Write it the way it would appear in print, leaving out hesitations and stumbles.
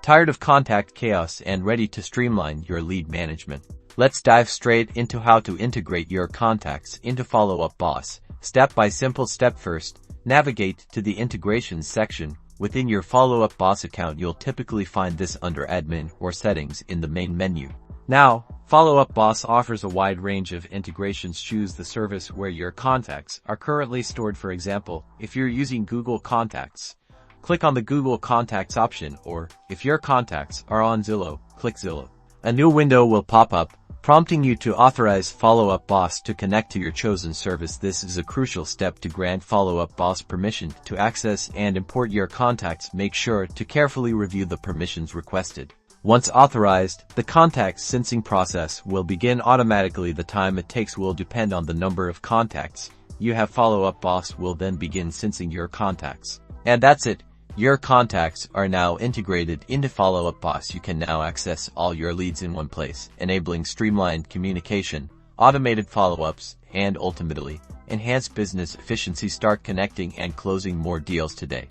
Tired of contact chaos and ready to streamline your lead management? Let's dive straight into how to integrate your contacts into Follow Up Boss. Step by simple step. First, navigate to the integrations section. Within your Follow Up Boss account, you'll typically find this under Admin or Settings in the main menu. Now, Follow Up Boss offers a wide range of integrations. Choose the service where your contacts are currently stored. For example, if you're using Google Contacts, click on the Google Contacts option, or if your contacts are on Zillow, click Zillow. A new window will pop up, prompting you to authorize Follow Up Boss to connect to your chosen service. This is a crucial step to grant Follow Up Boss permission to access and import your contacts. Make sure to carefully review the permissions requested. Once authorized, the contact syncing process will begin automatically. The time it takes will depend on the number of contacts you have. Follow Up Boss will then begin syncing your contacts. And that's it. Your contacts are now integrated into Follow Up Boss. You can now access all your leads in one place, enabling streamlined communication, automated follow-ups, and ultimately, enhanced business efficiency. Start connecting and closing more deals today.